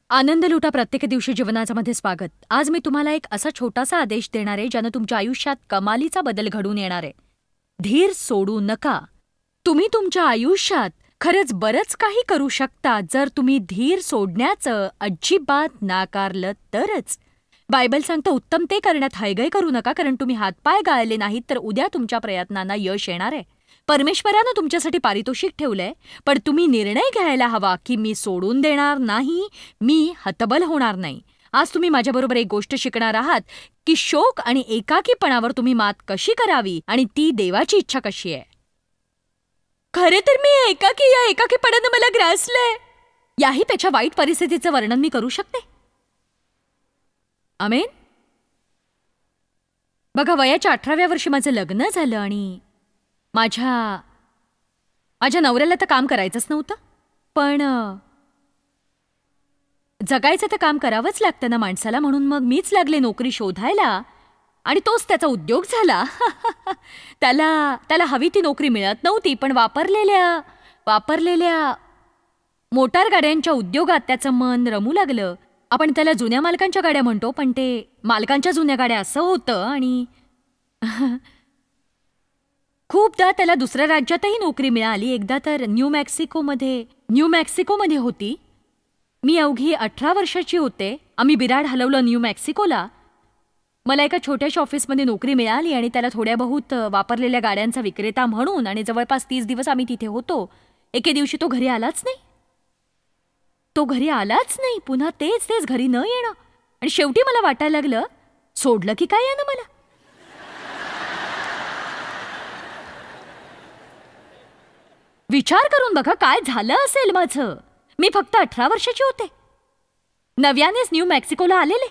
आनंद लुटा प्रत्येक दिवशी जीवनाच्या मध्ये स्वागत. आज मी तुम्हाला एक असा छोटासा आदेश देणार आहे ज्यानं तुमच्या आयुष्यात कमालीचा बदल घडून येणार आहे. धीर सोडू नका. तुम्ही तुमच्या आयुष्यात खरंच बरंच काही करू शकता जर तुम्ही धीर सोडण्याचं अजिबात नाकारलं तरच. बायबल सांगतं उत्तम ते करण्यात हयगय करू नका, कारण तुम्ही हातपाय गाळले नाहीत तर उद्या तुमच्या प्रयत्नांना यश येणार आहे. परमेश्वरानं तुमच्यासाठी पारितोषिक ठेवलंय, पण तुम्ही निर्णय घ्यायला हवा की मी सोडून देणार नाही, मी हतबल होणार नाही. आज तुम्ही माझ्याबरोबर एक गोष्ट शिकणार आहात की शोक आणि एकाकीपणावर तुम्ही मात कशी करावी आणि ती देवाची इच्छा कशी आहे. खरे तर मी एकाकीपणानं मला ग्रासलंय. याहीपेक्षा वाईट परिस्थितीचं वर्णन मी करू शकते. आमेन. बघा, वयाच्या 18व्या वर्षी माझं लग्न झालं आणि माझ्या नवऱ्याला तर काम करायचंच नव्हतं, पण जगायचं तर काम करावंच लागतं ना माणसाला. म्हणून मग मीच लागले नोकरी शोधायला आणि तोच त्याचा उद्योग झाला. त्याला हवी ती नोकरी मिळत नव्हती, पण वापरलेल्या मोटार गाड्यांच्या उद्योगात त्याचं मन रमू लागलं. आपण त्याला जुन्या मालकांच्या गाड्या म्हणतो, पण ते मालकांच्या जुन्या गाड्या असं होतं. आणि खूपदा त्याला दुसऱ्या राज्यातही नोकरी मिळाली. एकदा तर न्यू मेक्सिकोमध्ये होती. मी अवघी 18 वर्षाची होते. आम्ही बिराड हलवलं न्यू मेक्सिकोला. मला एका छोट्याशा ऑफिसमध्ये नोकरी मिळाली आणि त्याला थोड्या बहुत वापरलेल्या गाड्यांचा विक्रेता म्हणून, आणि जवळपास 30 दिवस आम्ही तिथे होतो. एके दिवशी तो घरी आलाच नाही. पुन्हा तेच घरी न येणं. आणि शेवटी मला वाटायला लागलं, सोडलं की काय यानं मला. विचार करून बघा काय झालं असेल माझं. मी फक्त 18 वर्षाची होते. नव्यानेच न्यू मेक्सिकोला आलेले.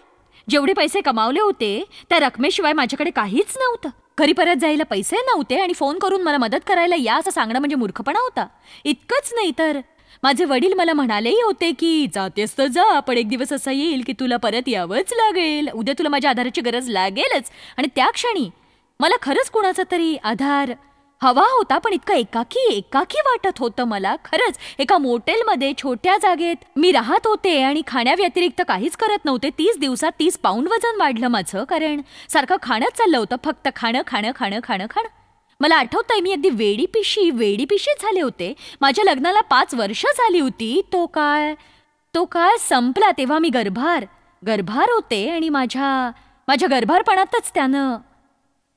जेवढे पैसे कमावले होते त्या रकमेशिवाय माझ्याकडे काहीच नव्हतं. घरी परत जायला पैसे नव्हते आणि फोन करून मला मदत करायला या असं सांगणं म्हणजे मूर्खपणा होता. इतकंच नाही तर माझे वडील मला म्हणालेही होते की जातेस तर जा, पण एक दिवस असा येईल की तुला परत यावंच लागेल. उद्या तुला माझ्या आधाराची गरज लागेलच. आणि त्या क्षणी मला खरंच कुणाचा तरी आधार हवा होता, पण इतकं एकाकी वाटत होतं मला. खरंच एका मोटेलमध्ये छोट्या जागेत मी राहत होते आणि खाण्याव्यतिरिक्त काहीच करत नव्हते. 30 दिवसात 30 पाऊंड वजन वाढलं माझं, कारण सारखं खाणंच चाललं होतं. फक्त खाणं. मला आठवतंय मी अगदी वेडीपिशी झाले होते. माझ्या लग्नाला 5 वर्ष झाली होती. तो काळ संपला तेव्हा मी गर्भार होते आणि माझ्या गर्भारपणातच त्यानं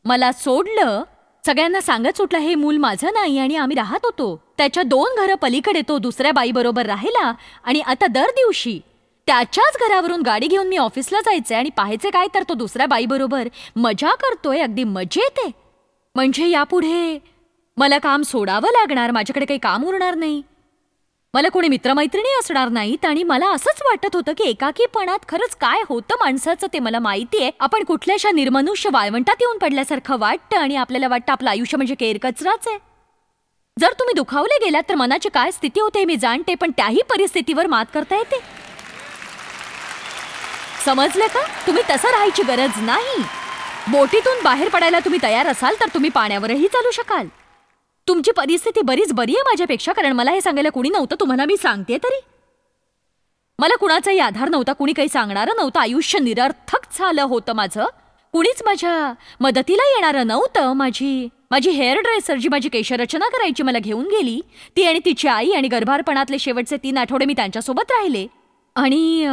मला सोडलं. सगळ्यांना सांगत सुटलं हे मूल माझं नाही. आणि आम्ही राहत होतो त्याच्या 2 घरं पलीकडे. तो दुसऱ्या बाईबरोबर राहिला आणि आता दर दिवशी त्याच्याच घरावरून गाडी घेऊन मी ऑफिसला जायचे आणि पाहायचे काय तर तो दुसऱ्या बाईबरोबर मजा करतोय, अगदी मजेत आहे. म्हणजे यापुढे मला काम सोडावं लागणार, माझ्याकडे काही काम उरणार नाही, मला कोणी मित्रमैत्रिणी असणार नाहीत. आणि मला असंच वाटत होतं की एकाकीपणात खरंच काय होतं माणसाचं ते मला माहितीये. आपण कुठल्याशा निर्मनुष्य वाळवंटात येऊन पडल्यासारखं वाटतं आणि आपल्याला वाटतं आपलं आयुष्य म्हणजे केरकचराच आहे. जर तुम्ही दुखावले गेलात तर मनाची काय स्थिती होते मी जाणते, पण त्याही परिस्थितीवर मात करता येते. समजलं का? तुम्ही तसं राहायची गरज नाही. बोटीतून बाहेर पडायला तुम्ही तयार असाल तर तुम्ही पाण्यावरही चालू शकाल. तुमची परिस्थिती बरीच बरी आहे माझ्यापेक्षा, कारण मला हे सांगायला कुणी नव्हतं. तुम्हाला मी सांगते तरी, मला कुणाचाही आधार नव्हता, कुणी काही सांगणारं नव्हतं. आयुष्य निरर्थक झालं होतं माझं. कुणीच माझ्या मदतीला येणारं नव्हतं. माझी हेअर ड्रेसर जी माझी केशरचना करायची मला घेऊन गेली, ती आणि तिची आई. आणि गर्भारपणातले शेवटचे 3 आठवडे मी त्यांच्यासोबत राहिले. आणि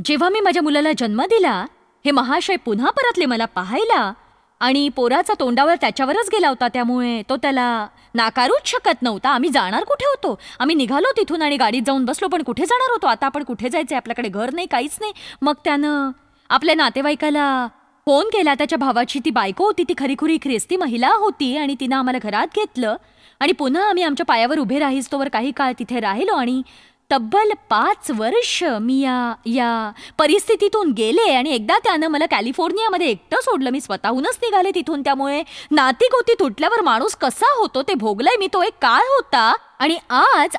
जेव्हा मी माझ्या मुलाला जन्म दिला, हे महाशय पुन्हा परतले मला पाहायला. आणि पोराचा तोंडावर त्याच्यावरच गेला होता, त्यामुळे तो त्याला नाकारूच शकत नव्हता. आम्ही जाणार कुठे होतो? आम्ही निघालो तिथून आणि गाडीत जाऊन बसलो, पण कुठे जाणार होतो? आता आपण कुठे जायचंय? आपल्याकडे घर नाही, काहीच नाही. मग त्यानं आपल्या नातेवाईकाला फोन केला. त्याच्या भावाची ती बायको होती, ती खरीखुरी ख्रिस्ती महिला होती आणि तिनं आम्हाला घरात घेतलं. आणि पुन्हा आम्ही आमच्या पायावर उभे राहीस्तोवर काही काळ तिथे राहिलो. आणि तब्बल 5 वर्ष मी या परिस्थितीतून गेले. आणि एकदा त्यानं मला कॅलिफोर्नियामध्ये एकटं सोडलं. मी स्वतःहूनच निघाले तिथून. त्यामुळे नाती-गोती तुटल्यावर माणूस कसा होतो ते भोगलाय मी. तो एक काळ होता. आणि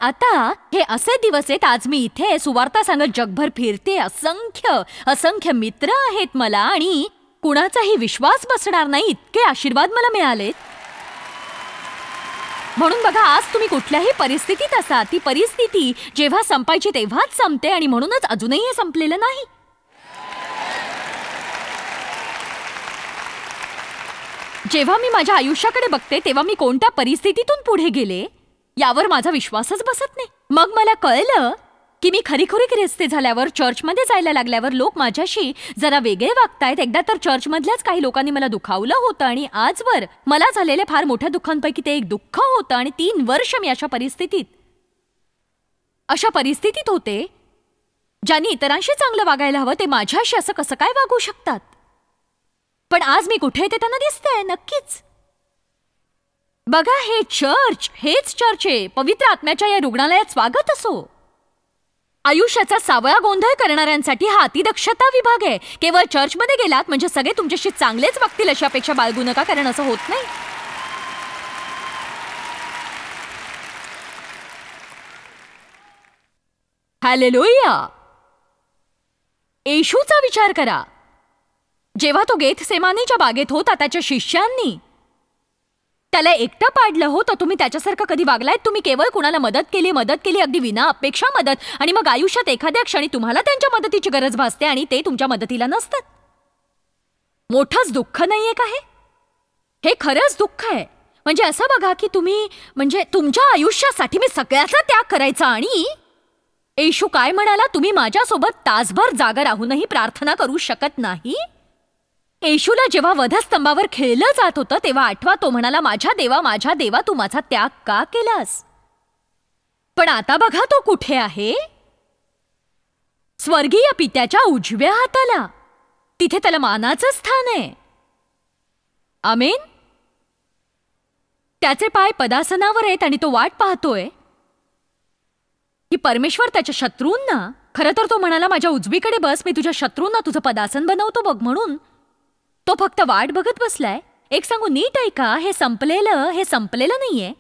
आता हे असे दिवस आहेत, आज मी इथे सुवार्ता सांगत जगभर फिरते. असंख्य मित्र आहेत मला आणि कुणाचाही विश्वास बसणार नाही इतके आशीर्वाद मला मिळालेत. म्हणून बघा, आज तुम्ही कुठल्याही परिस्थितीत असा, ती परिस्थिती जेव्हा संपायची तेव्हाच संपते आणि म्हणूनच अजूनही हे संपलेलं नाही. जेव्हा मी माझ्या आयुष्याकडे बघते तेव्हा मी कोणत्या परिस्थितीतून पुढे गेले यावर माझा विश्वासच बसत नाही. मग मला कळलं की मी खरीखुरी ख्रिस्ती झाल्यावर, चर्चमध्ये जायला लागल्यावर लोक माझ्याशी जरा वेगळे वागतायत. एकदा तर चर्चमधल्याच काही लोकांनी मला दुखावलं होतं आणि आजवर मला झालेल्या फार मोठ्या दुःखांपैकी ते एक दुःख होतं. आणि 3 वर्ष मी अशा परिस्थितीत होते. ज्यांनी इतरांशी चांगलं वागायला हवं ते माझ्याशी असं कसं काय वागू शकतात. पण आज मी कुठे ते त्यांना दिसतंय. नक्कीच बघा, हेच चर्च आहे. पवित्र आत्म्याच्या या रुग्णालयात स्वागत असो. आयुष्याचा सावळा गोंधळ करणाऱ्यांसाठी हा अतिदक्षता विभाग आहे. केवळ चर्चमध्ये गेलात म्हणजे सगळे तुमच्याशी चांगलेच वागतील अशी अपेक्षा बाळगू नका, कारण असं होत नाही. हालेलुया. येशूचा विचार करा. जेव्हा तो गेथसेमानीच्या बागेत होता, त्याच्या शिष्यांनी त्याला एकटं पाडलं होतं. तुम्ही त्याच्यासारखं कधी वागलायत? तुम्ही केवळ कुणाला मदत केली अगदी विना अपेक्षा मदत, आणि मग आयुष्यात एखाद्या क्षणी तुम्हाला त्यांच्या मदतीची गरज भासते आणि ते तुमच्या मदतीला नसतात. मोठंच दुःख नाहीये का हे? हे खरंच दुःख आहे. म्हणजे असं बघा की तुम्ही म्हणजे तुमच्या आयुष्यासाठी मी सगळ्याचा त्याग करायचा, आणि येशू काय म्हणाला? तुम्ही माझ्यासोबत तासभर जागा राहूनही प्रार्थना करू शकत नाही? येशूला जेव्हा वधस्तंभावर खेळलं जात होतं तेव्हा आठवा, तो म्हणाला, माझ्या देवा तू माझा त्याग का केलास? पण आता बघा तो कुठे आहे? स्वर्गीय पित्याच्या उजव्या हाताला. तिथे त्याला मानाचं स्थान आहे. आमेन. त्याचे पाय पदासनावर आहेत आणि तो वाट पाहतोय की परमेश्वर त्याच्या शत्रूंना, खरं तर तो म्हणाला, माझ्या उजवीकडे बस, मी तुझ्या शत्रूंना तुझं पदासन बनवतो बघ. म्हणून तो फक्त वाट बघत बसलाय. एक सांगू, नीट ऐका, हे संपलेलं नाहीये.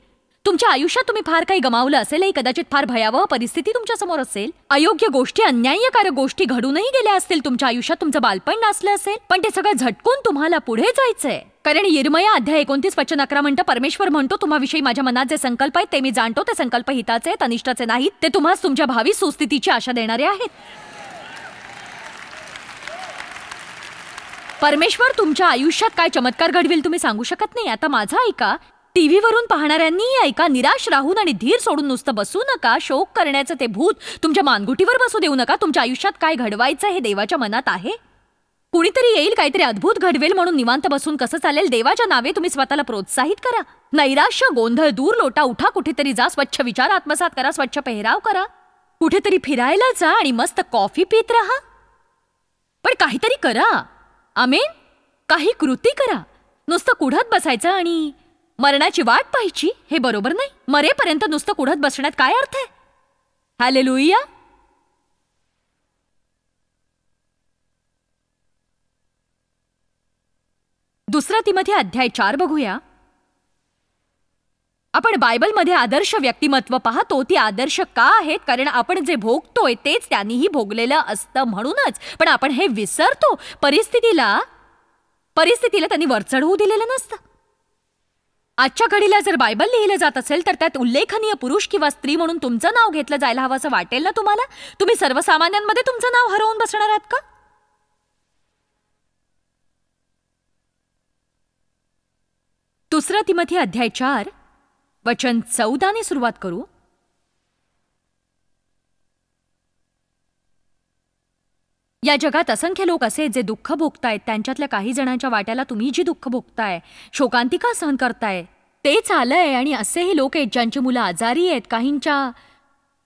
तुमच्या आयुष्यात तुम्ही फार काही गमावलं असेल. कदाचित फार भयावह परिस्थिती तुमच्या समोर असेल. अयोग्य गोष्टी, अन्यायकारक गोष्टी घडूनही गेल्या असतील तुमच्या आयुष्यात. तुमचं बालपण नासलं असेल. पण ते सगळं झटकून तुम्हाला पुढे जायचंय. कारण यिर्मया अध्याय 29:11 म्हणतं, परमेश्वर म्हणतो, तुम्हाविषयी माझ्या मनात जे संकल्प आहेत ते मी जाणतो. ते संकल्प हिताचे आहेत, अनिष्टाचे नाहीत. ते तुम्हास तुमच्या भावी सुस्थितीची आशा देणारे आहेत. परमेश्वर तुमच्या आयुष्यात काय चमत्कार घडवेल तुम्ही सांगू शकत नाही. आता माझं ऐका, टीव्हीवरून पाहणाऱ्यांनीही ऐका. निराश राहून आणि धीर सोडून नुसतं बसू नका. शोक करण्याचं ते भूत तुमच्या मानगुटीवर बसू देऊ नका. तुमच्या आयुष्यात काय घडवायचं हे देवाच्या मनात आहे. कुणीतरी येईल, काहीतरी अद्भुत घडवेल म्हणून निवांत बसून कसं चालेल? देवाच्या नावे तुम्ही स्वतःला प्रोत्साहित करा. नैराश्य, गोंधळ दूर लोटा. उठा, कुठेतरी जा, स्वच्छ विचार आत्मसात करा, स्वच्छ पेहराव करा, कुठेतरी फिरायला जा आणि मस्त कॉफी पीत राहा. पण काहीतरी करा. आमेन. काही कृती करा. नुसतं कुढत बसायचं आणि मरणाची वाट पाहायची हे बरोबर नाही. मरेपर्यंत नुसतं कुढत बसण्यात काय अर्थ आहे? हालेलुया. दुसरा तिमोथी अध्याय 4 बघूया. आपण बायबलमध्ये आदर्श व्यक्तिमत्व पाहतो. ती आदर्श का आहेत? कारण आपण जे भोगतोय तेच त्यांनीही भोगलेलं असतं म्हणूनच. पण आपण हे विसरतो. परिस्थितीला त्यांनी वर चढवू दिलेलं नसतं. आजच्या घडीला जर बायबल लिहिलं जात असेल तर त्यात उल्लेखनीय पुरुष किंवा स्त्री म्हणून तुमचं नाव घेतलं जायला हवं असं वाटेल ना तुम्हाला? तुम्ही सर्वसामान्यांमध्ये तुमचं नाव हरवून बसणार आहात का? दुसरा तिमोथी अध्याय 4 वचन 14 ने सुरुवात करू. या जगात असंख्य लोक असे जे दुःख भोगतायत. त्यांच्यातल्या काही जणांच्या वाट्याला तुम्ही जी दुःख भोगताय, शोकांतिका सहन करताय, तेच आलंय. आणि असेही लोक आहेत ज्यांची मुलं आजारी आहेत.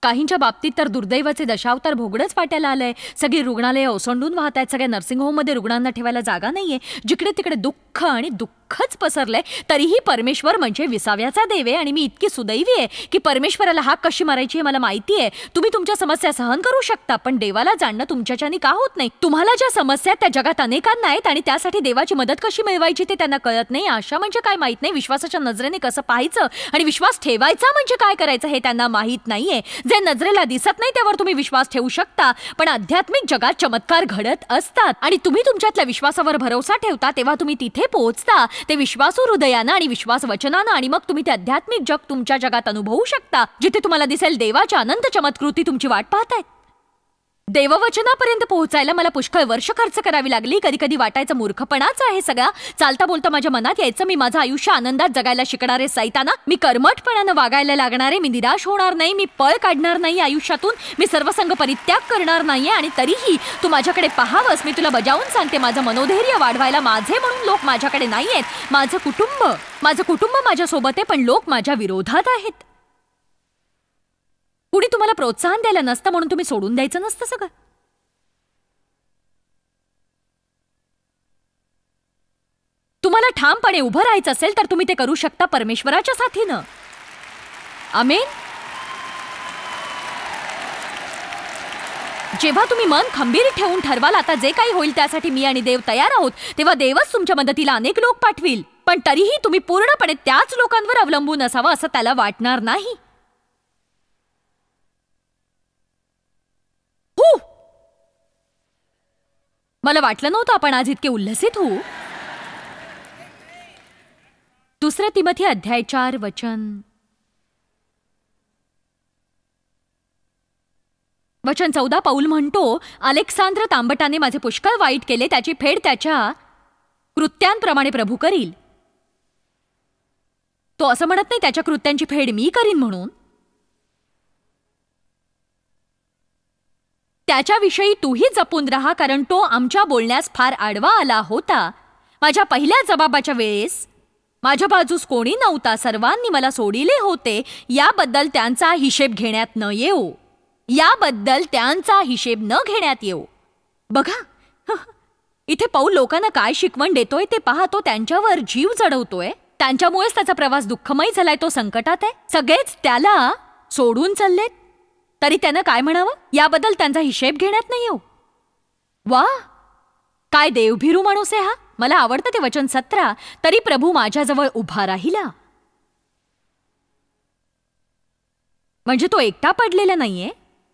काहींच्या बाबतीत तर दुर्दैवाचे दशावतार भोगणंच वाट्याला आलंय. सगळी रुग्णालये ओसंडून वाहत आहेत. सगळ्या नर्सिंग होममध्ये रुग्णांना ठेवायला जागा नाहीये. जिकडे तिकडे दुःख आणि दुःखच पसरलंय. तरीही परमेश्वर म्हणजे विसाव्याचा देव आहे. आणि मी इतकी सुदैवी आहे की परमेश्वराला हाक कशी मारायची हे मला माहिती आहे. तुम्ही तुमच्या समस्या सहन करू शकता, पण देवाला जाणणं तुमच्याच्यानी का होत नाही? तुम्हाला ज्या समस्या त्या जगात अनेकांना आहेत आणि त्यासाठी देवाची मदत कशी मिळवायची ते त्यांना कळत नाही. आशा म्हणजे काय माहित नाही. विश्वासाच्या नजरेने कसं पाहायचं आणि विश्वास ठेवायचा म्हणजे काय करायचं हे त्यांना माहित नाहीये. जे नजरेला दिसत नाही त्यावर तुम्ही विश्वास ठेवू शकता, पण आध्यात्मिक जगात चमत्कार घडत असतात. आणि तुम्ही तुमच्यातल्या विश्वासावर भरोसा ठेवता तेव्हा तुम्ही तिथे पोहोचता ते विश्वासू हृदयानं आणि विश्वास वचनानं, आणि मग तुम्ही ते आध्यात्मिक जग तुमच्या जगात अनुभवू शकता, जिथे तुम्हाला दिसेल देवाच्या अनंत चमत्कृती तुमची वाट पाहतायत. देववचनापर्यंत पोहोचायला मला पुष्कळ वर्ष खर्च करावी लागली. कधी कधी वाटायचं मूर्खपणाचं आहे सगळा. चालता बोलता माझ्या मनात यायचं, मी माझं आयुष्य आनंदात जगायला शिकणारे सैताना, मी कर्मठपणानं वागायला लागणारे, मी निराश होणार नाही, मी पळ काढणार नाही आयुष्यातून, मी सर्वसंग परित्याग करणार नाहीये. आणि तरीही तू माझ्याकडे पाहावंस. मी तुला बजावून सांगते, माझं मनोधैर्य वाढवायला माझे म्हणून लोक माझ्याकडे नाहीयेत. माझं कुटुंब माझ्यासोबत आहे, पण लोक माझ्या विरोधात आहेत. कुणी तुम्हाला प्रोत्साहन द्यायला नसतं म्हणून तुम्ही सोडून द्यायचं नसतं सगळं. तुम्हाला ठामपणे उभं राहायचं असेल तर तुम्ही ते करू शकता परमेश्वराच्या साथीनं. आमेन. जेव्हा तुम्ही मन खंबीर ठेवून ठरवाल आता जे काही होईल त्यासाठी मी आणि देव तयार आहोत, तेव्हा देवच तुमच्या मदतीला अनेक लोक पाठवील. पण तरीही तुम्ही पूर्णपणे त्याच लोकांवर अवलंबून असावं असं त्याला वाटणार नाही. मला वाटलं नव्हतं आपण आज इतके उल्हसित होऊ. 2 तिमोथी अध्याय 4 वचन 14 पौल म्हणतो, अलेक्सांद्र तांबटाने माझे पुष्कळ वाईट केले, त्याची फेड त्याच्या कृत्यांप्रमाणे प्रभू करील. तो असं म्हणत नाही त्याच्या कृत्यांची फेड मी करीन म्हणून. त्याच्याविषयी तूही जपून राहा, कारण तो आमच्या बोलण्यास फार आडवा आला होता. माझ्या पहिल्या जबाबाच्या वेळेस माझ्या बाजूस कोणी नव्हता, सर्वांनी मला सोडिले होते. याबद्दल त्यांचा हिशेब घेण्यात न येऊ. बघा इथे पौल लोकांना काय शिकवण देतोय ते पहा. तो त्यांच्यावर जीव जडवतोय, त्यांच्यामुळेच त्याचा प्रवास दुःखमय झालाय, तो संकटात आहे. सगळेच त्याला सोडून चाललेत, तरी त्यानं काय म्हणावं? याबद्दल त्यांचा हिशेब घेण्यात नाही येऊ. वा, काय देवभिरू माणूस आहे हा. मला आवडतं ते वचन 17, तरी प्रभू माझ्याजवळ उभा राहिला. म्हणजे तो एकटा पडलेला नाहीये.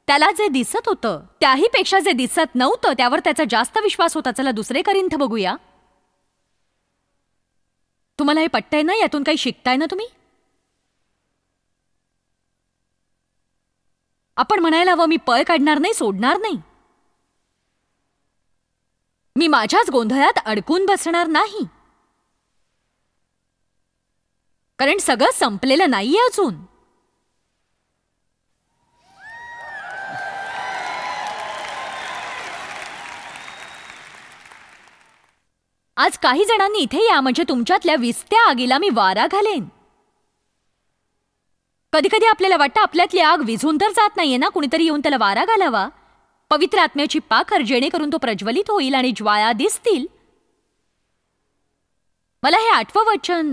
त्याला जे दिसत होतं त्याही पेक्षा जे दिसत नव्हतं त्यावर त्याचा जास्त विश्वास होता. चला 2 करिंथ बघूया. तुम्हाला हे पटतंय ना? यातून काही शिकताय ना तुम्ही? आपण म्हणायला हवं, मी पळ काढणार नाही, सोडणार नाही, मी माझ्याच गोंधळात अडकून बसणार नाही, कारण सगळं संपलेलं नाहीये अजून. आज काही जणांनी इथे या, म्हणजे तुमच्यातल्या विस्त्या आगीला मी वारा घालेन. कधी कधी आपल्याला वाटतं आपल्यातली आग विझून तर जात नाहीये ना, कुणीतरी येऊन त्याला वारा घालावा. पवित्र आत्म्याची पाखर, जेणेकरून तो प्रज्वलित होईल आणि ज्वाळा दिसतील. मला हे 8वं वचन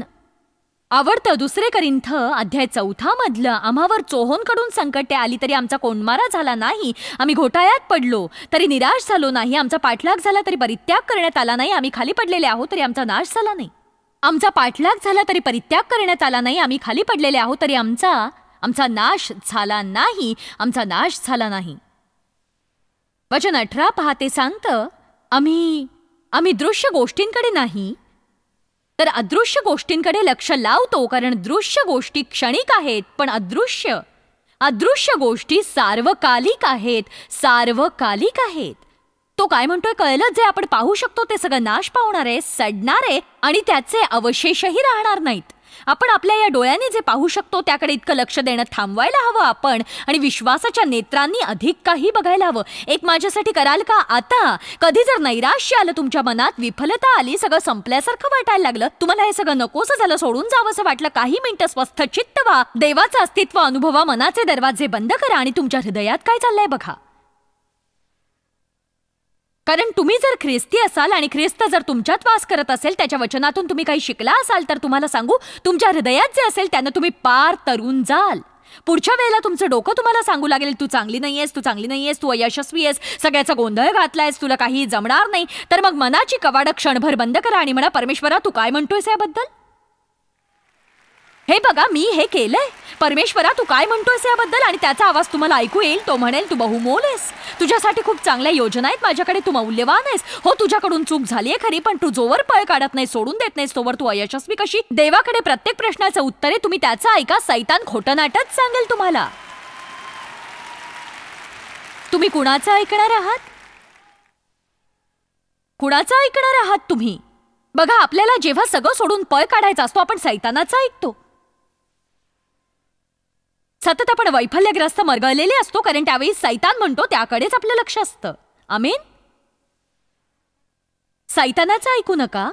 आवडतं. 2 करिंथ अध्याय 4 मधलं, आम्हावर चोहोनकडून संकटे आली तरी आमचा कोंडमारा झाला नाही, आम्ही घोटाळ्यात पडलो तरी निराश झालो नाही, आमचा पाठलाग झाला तरी परित्याग करण्यात आला नाही, आम्ही खाली पडलेले आहोत तरी आमचा नाश झाला नाही. आमचा पाठलाग झाला तरी परित्याग करण्यात आला नाही, आम्ही खाली पडलेले आहोत तरी आमचा नाश झाला नाही. वचन 18 पहा, ते सांगतं, आम्ही दृश्य गोष्टींकडे नाही तर अदृश्य गोष्टींकडे लक्ष लावतो, कारण दृश्य गोष्टी क्षणिक आहेत पण अदृश्य गोष्टी सार्वकालिक आहेत. तो काय म्हणतोय कळलं? जे आपण पाहू शकतो ते सगळं नाश पावणार आहे, सडणार आहे आणि त्याचे अवशेषही राहणार नाहीत. आपण आपल्या या डोळ्यांनी जे पाहू शकतो त्याकडे इतकं लक्ष देणं थांबवायला हवं आपण, आणि विश्वासाच्या नेत्रांनी अधिक काही बघायला हवं. एक माझ्यासाठी कराल का? आता कधी जर नैराश्य आलं तुमच्या मनात, विफलता आली, सगळं संपल्यासारखं वाटायला लागलं, तुम्हाला हे सगळं नकोसं झालं, सोडून जावंसं वाटलं, काही मिनिटं स्वस्थ चित्त व्हा, देवाचं अस्तित्व अनुभवा, मनाचे दरवाजे बंद करा आणि तुमच्या हृदयात काय चाललंय बघा. कारण तुम्ही जर ख्रिस्ती असाल आणि ख्रिस्त जर तुमच्यात वास करत असेल, त्याच्या वचनातून तुम्ही काही शिकला असाल, तर तुम्हाला सांगू, तुमच्या हृदयात जे असेल त्यानं तुम्ही पार तरून जाल. पुढच्या वेळेला तुमचं डोकं तुम्हाला सांगू लागेल, तू चांगली नाहीयेस, तू अयशस्वी आहेस, सगळ्याचा गोंधळ घातलायस, तुला काही जमणार नाही, तर मग मनाची कवाडं क्षणभर बंद करा आणि म्हणा, परमेश्वरा तू काय म्हणतोयस याबद्दल? हे बघा, मी हे केलंय, परमेश्वरा, तू काय म्हणतोयस याबद्दल? आणि त्याचा आवाज तुम्हाला ऐकू येईल. तो म्हणेल, तू बहुमोल आहेस, तुझ्यासाठी खूप चांगल्या योजना आहेत माझ्याकडे, तू मौल्यवान आहेस. हो, तुझ्याकडून चूक झालीये खरी, पण तू जोवर पळ काढत नाही, सोडून देत नाहीस, तोवर तू अयशस्वी कशी? देवाकडे प्रत्येक प्रश्नाचं उत्तर आहे, तुम्ही त्याचं ऐका. सैतान खोटं नाटच सांगेल तुम्हाला. तुम्ही कुणाचं ऐकणार आहात? कुणाचं ऐकणार आहात तुम्ही? बघा, आपल्याला जेव्हा सगळं सोडून पळ काढायचा असतो, आपण सैतानाचं ऐकतो. सतत आपण वैफल्यग्रस्त मरगळलेले असतो, कारण त्यावेळी सैतान म्हणतो त्याकडेच आपलं लक्ष असतं. आमेन. सैतानाचं ऐकू नका.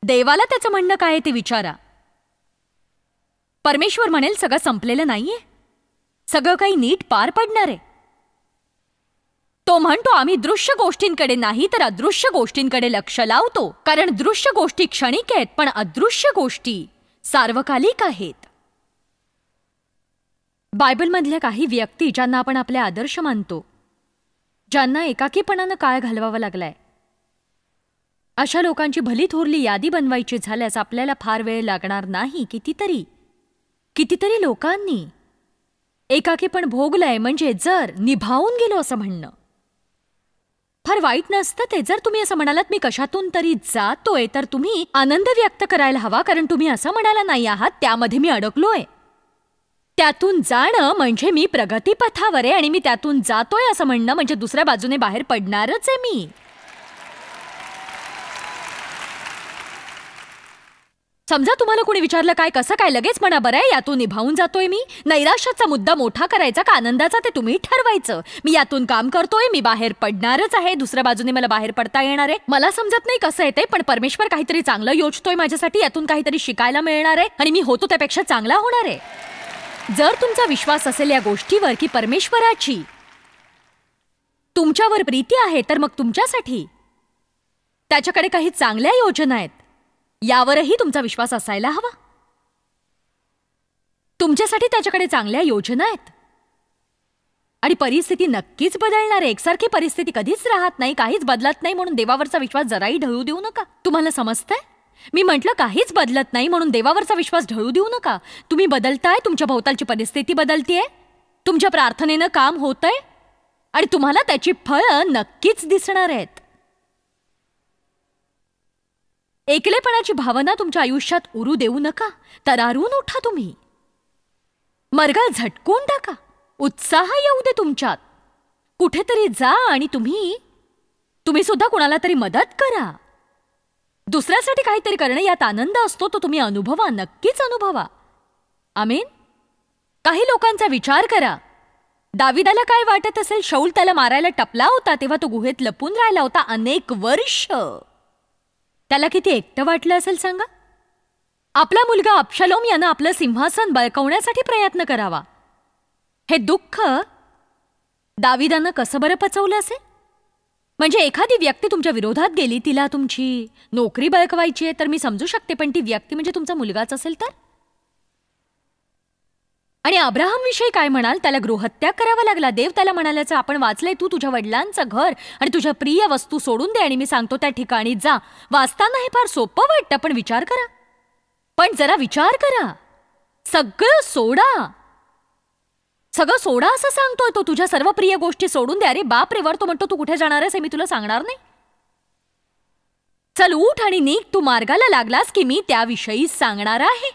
देवाला त्याचं म्हणणं काय ते विचारा. परमेश्वर म्हणेल, सगळं संपलेलं नाहीये, सगळं काही नीट पार पडणार आहे. तो म्हणतो, आम्ही दृश्य गोष्टींकडे नाही तर अदृश्य गोष्टींकडे लक्ष लावतो, कारण दृश्य गोष्टी क्षणिक आहेत, पण अदृश्य गोष्टी सार्वकालिक आहेत. बायबलमधल्या काही व्यक्ती ज्यांना आपण आपले आदर्श मानतो, ज्यांना एकाकीपणानं काळ घालवावा लागलाय, अशा लोकांची भली थोरली यादी बनवायची झाल्यास आपल्याला फार वेळ लागणार नाही. कितीतरी लोकांनी एकाकीपण भोगलंय, म्हणजे जर निभावून गेलो असं म्हणणं फार वाईट नसतं ते. जर तुम्ही असं म्हणालात, मी कशातून तरी जातोय, तर तुम्ही आनंद व्यक्त करायला हवा, कारण तुम्ही असं म्हणाला नाही आहात, त्यामध्ये मी अडकलोय. त्यातून जाणं म्हणजे मी प्रगतीपथावर आहे, आणि मी त्यातून जातोय असं म्हणणं म्हणजे दुसऱ्या बाजूने बाहेर पडणारच आहे मी. समजा तुम्हाला कोणी विचारलं, काय कसं काय, लगेच म्हणा, बरं आहे, यातून निभावून जातोय मी. नैराश्याचा मुद्दा मोठा करायचा का आनंदाचा ते तुम्ही ठरवायचं. मी यातून काम करतोय, मी बाहेर पडणारच आहे, दुसऱ्या बाजूने मला बाहेर पडता येणार आहे. मला समजत नाही कसं येते, पण परमेश्वर काहीतरी चांगलं योजतोय माझ्यासाठी, यातून काहीतरी शिकायला मिळणार आहे, आणि मी होतो त्यापेक्षा चांगला होणार आहे. जर तुमचा विश्वास असेल या गोष्टीवर की परमेश्वराची तुमच्यावर प्रीती आहे, तर मग तुमच्यासाठी त्याच्याकडे काही चांगल्या योजना आहेत, यावरही तुमचा विश्वास असायला हवा. तुमच्यासाठी त्याच्याकडे चांगल्या योजना आहेत, आणि परिस्थिती नक्कीच बदलणार आहे. एकसारखी परिस्थिती कधीच राहत नाही, काहीच बदलत नाही म्हणून देवावरचा विश्वास जराही ढळू देऊ नका. तुम्हाला समजतंय? मी म्हटलं काहीच बदलत नाही म्हणून देवावरचा विश्वास ढळू देऊ नका. तुम्ही बदलताय, तुमच्या भोवतालची परिस्थिती बदलतीये, तुमच्या प्रार्थनेनं काम होतंय, आणि तुम्हाला त्याची फळं नक्कीच दिसणार आहेत. एकलेपणाची भावना तुमच्या आयुष्यात उरू देऊ नका. तरारून उठा तुम्ही. मरगळ झटकून टाका. उत्साह येऊ दे तुमच्यात. कुठेतरी जा आणि तुम्ही सुद्धा कुणाला तरी मदत करा. दुसऱ्यासाठी काहीतरी करणं यात आनंद असतो, तो तुम्ही अनुभवा, नक्कीच अनुभवा. आमेन. काही लोकांचा विचार करा. दाविदाला काय वाटत असेल? शौल त्याला मारायला टपला होता तेव्हा तो गुहेत लपून राहिला होता अनेक वर्ष. त्याला किती एकटं वाटलं असेल सांगा. आपला मुलगा अबशालोम यानं आपलं सिंहासन बळकावण्यासाठी प्रयत्न करावा. हे दुःख दाविदानं कसं बरं पचवलं असेल? म्हणजे एखादी व्यक्ती तुमच्या विरोधात गेली, तिला तुमची नोकरी बळकवायची आहे, तर मी समजू शकते, पण ती व्यक्ती म्हणजे तुमचा मुलगाच असेल तर? आणि अब्राहम विषयी काय म्हणाल? त्याला गृहत्याग करावा लागला. देव त्याला म्हणाल्याचं आपण वाचलंय, तू तुझ्या वडिलांचं घर आणि तुझ्या प्रिय वस्तू सोडून दे आणि मी सांगतो त्या ठिकाणी जा. वाचताना हे फार सोपं वाटतं, पण विचार करा. पण जरा विचार करा. सगळं सोडा. सगळं सोडा असं सांगतोय तो. तुझ्या सर्व प्रिय गोष्टी सोडून दे. अरे बाप रे, वर तो म्हणतो तू कुठे जाणार आहेस हे मी तुला सांगणार नाही. चल उठ आणि निघ. तू मार्गाला लागलास की मी त्याविषयी सांगणार आहे.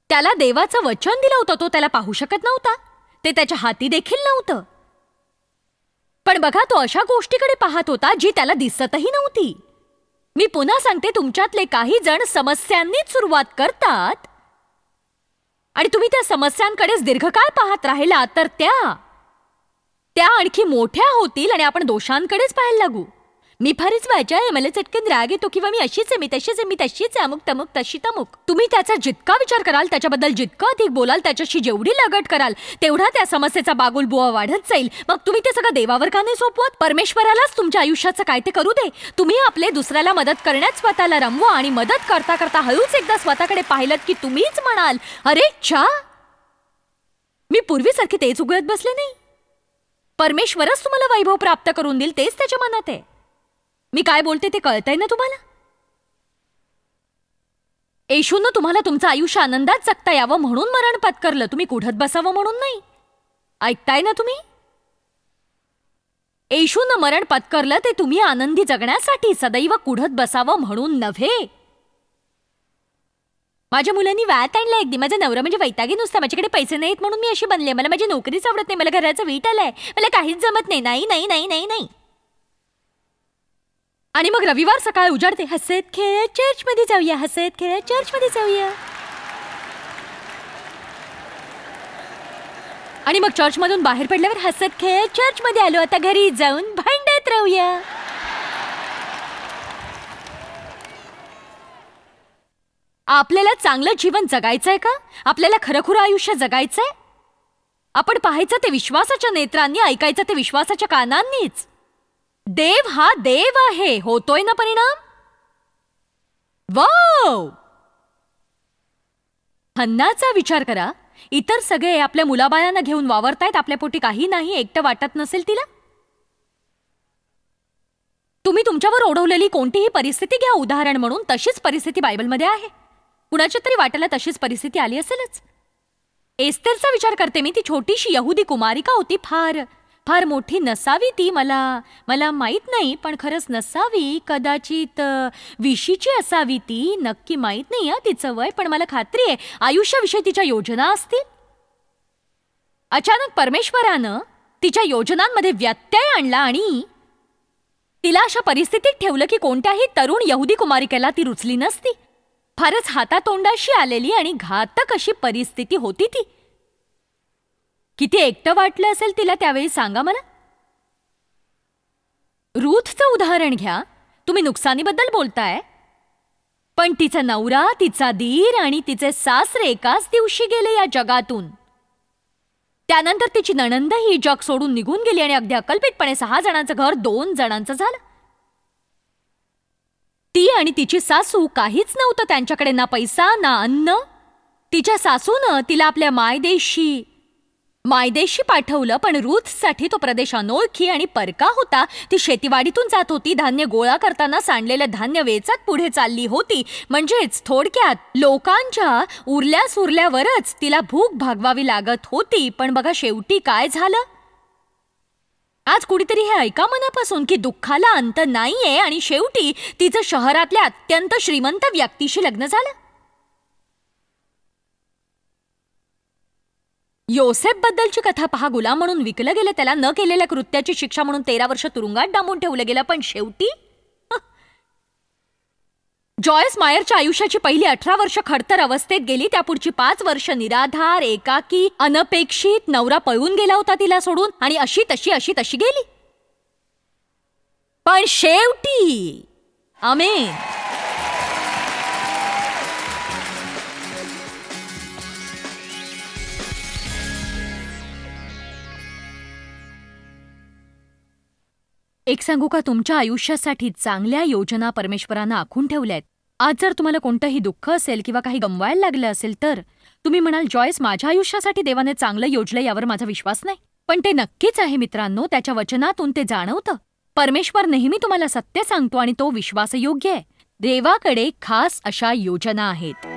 त्याला देवाचं वचन दिलं होतं, तो त्याला पाहू शकत नव्हता, ते त्याच्या हाती देखील नव्हतं. पण बघा, तो अशा गोष्टीकडे पाहत होता जी त्याला दिसतही नव्हती. मी पुन्हा सांगते, तुमच्यातले काही जण समस्यांनीच सुरुवात करतात आणि तुम्ही त्या समस्यांकडेच दीर्घकाळ पाहत राहिला तर त्या आणखी मोठ्या होतील आणि आपण दोषांकडेच पाहायला लागू. मी फारच वाचा आहे, मला चटकन राग येतो, किंवा मी अशीच आहे, मी तशीच आहे, मी तशीच आहे, अमुक तमुक तशी तमुक. तुम्ही त्याचा जितका विचार कराल, त्याच्याबद्दल जितकं अधिक बोलाल, त्याच्याशी जेवढी लगट कराल, तेवढा त्या समस्येचा बागुलबुवा वाढत जाईल. मग तुम्ही ते सगळं देवावर का नाही सोपवत? परमेश्वरालाच तुमच्या आयुष्याचं काय ते करू दे. तुम्ही आपले दुसऱ्याला मदत करण्यात स्वतःला रमवा आणि मदत करता करता हळूच एकदा स्वतःकडे पाहिलं की तुम्हीच म्हणाल, अरे च्छा, मी पूर्वीसारखी तेच उघडत बसले नाही. परमेश्वरच तुम्हाला वैभव प्राप्त करून देईल, तेच त्याच्या मनात आहे. मी काय बोलते ते कळतंय ना तुम्हाला? येशूनं तुम्हाला तुमचं आयुष्य आनंदात जगता यावं म्हणून मरण पत्करलं, तुम्ही कुढत बसावं म्हणून नाही. ऐकताय ना तुम्ही? येशूनं मरण पत्करलं ते तुम्ही आनंदी जगण्यासाठी, सदैव कुढत बसावं म्हणून नव्हे. माझ्या मुलांनी वाट आणला एकदी. माझा नवरा म्हणजे वैतागी नुसता. माझ्याकडे पैसे नाहीत म्हणून मी अशी बनले. मला माझी नोकरीच आवडत नाही. मला घराचं वीट आलंय. मला काहीच जमत नाही. नाही नाही नाही नाही नाही. आणि मग रविवार सकाळ उजाडते. हसत खेळत चर्चमध्ये जाऊया, हसत खेळत चर्चमध्ये जाऊया. आणि मग चर्चमधून बाहेर पडल्यावर हसत खेळत चर्चमध्ये आलो, आता घरी जाऊन भांडत राहूया. आपल्याला चांगलं जीवन जगायचंय का? आपल्याला खरंखुरं आयुष्य जगायचंय? आपण पाहायचं ते विश्वासाच्या नेत्रांनी, ऐकायचं ते विश्वासाच्या कानांनीच. देव हा देव आहे. होतोय ना परिणाम? वाव! हन्नाचा विचार करा. इतर सगळे आपल्या मुलाबाळांना घेऊन वावरतायत, आपल्या पोटी काही नाही. एकटं वाटत नसेल तिला? तुम्ही तुमच्यावर ओढवलेली कोणतीही परिस्थिती घ्या उदाहरण म्हणून, तशीच परिस्थिती बायबलमध्ये आहे. कुणाच्या तरी वाट्याला तशीच परिस्थिती आली असेलच. एस्थेरचा विचार करते मी. ती छोटीशी यहुदी कुमारिका होती. फार फार मोठी नसावी ती. मला माहीत नाही, पण खरंच नसावी. कदाचित 20ची असावी ती. नक्की माहीत नाही तिचं वय, पण मला खात्री आहे आयुष्याविषयी तिच्या योजना असतील. अचानक परमेश्वरानं तिच्या योजनांमध्ये व्यत्यय आणला आणि तिला अशा परिस्थितीत ठेवलं की कोणत्याही तरुण यहुदी कुमारिकेला ती रुचली नसती. फारच हातातोंडाशी आलेली आणि घातक अशी परिस्थिती होती ती. किती एकटं वाटलं असेल तिला त्यावेळी सांगा मला. रूथचं उदाहरण घ्या. तुम्ही नुकसानीबद्दल बोलताय, पण तिचा नवरा, तिचा दीर आणि तिचे सासरे एकाच दिवशी गेले या जगातून. त्यानंतर तिची नणंद ही जग सोडून निघून गेली आणि अगदी अकल्पितपणे 6 जणांचं घर 2 जणांचं झालं. ती आणि तिची सासू काहीच नव्हतं त्यांच्याकडे, ना पैसा ना अन्न. तिच्या सासूनं तिला आपल्या मायदेशी पाठवलं, पण रूथसाठी तो प्रदेश अनोळखी आणि परका होता. ती शेतीवाडीतून जात होती. धान्य गोळा करताना सांडलेलं धान्य वेचत पुढे चालली होती. म्हणजेच थोडक्यात लोकांच्या उरल्या सुरल्यावरच तिला भूक भागवावी लागत होती. पण बघा शेवटी काय झालं. आज कुठेतरी हे ऐका मनापासून की दुःखाला अंत नाहीये आणि शेवटी तिचं शहरातल्या अत्यंत श्रीमंत व्यक्तीशी लग्न झालं. योसेफ बद्दलची कथा पहा. गुलाम म्हणून विकलं गेलं. त्याला न केलेल्या कृत्याची शिक्षा म्हणून 13 वर्ष तुरुंगात डांबून ठेवलं गेलं. पण शेवटी जॉयस मायरच्या आयुष्याची पहिली 18 वर्ष खडतर अवस्थेत गेली. त्यापुढची 5 वर्ष निराधार, एकाकी, अनपेक्षित. नवरा पळून गेला होता तिला सोडून आणि अशी तशी गेली. पण शेवटी आमेन. एक सांगू का, तुमच्या आयुष्यासाठी चांगल्या योजना परमेश्वरानं आखून ठेवल्यात. आज जर तुम्हाला कोणतंही दुःख असेल किंवा काही गमवायला लागलं असेल तर तुम्ही म्हणाल, जॉयस माझ्या आयुष्यासाठी देवाने चांगलं योजलं यावर माझा विश्वास नाही. पण ते नक्कीच आहे मित्रांनो. त्याच्या वचनातून ते जाणवतं. परमेश्वर नेहमी तुम्हाला सत्य सांगतो आणि तो विश्वासयोग्य आहे. देवाकडे खास अशा योजना आहेत.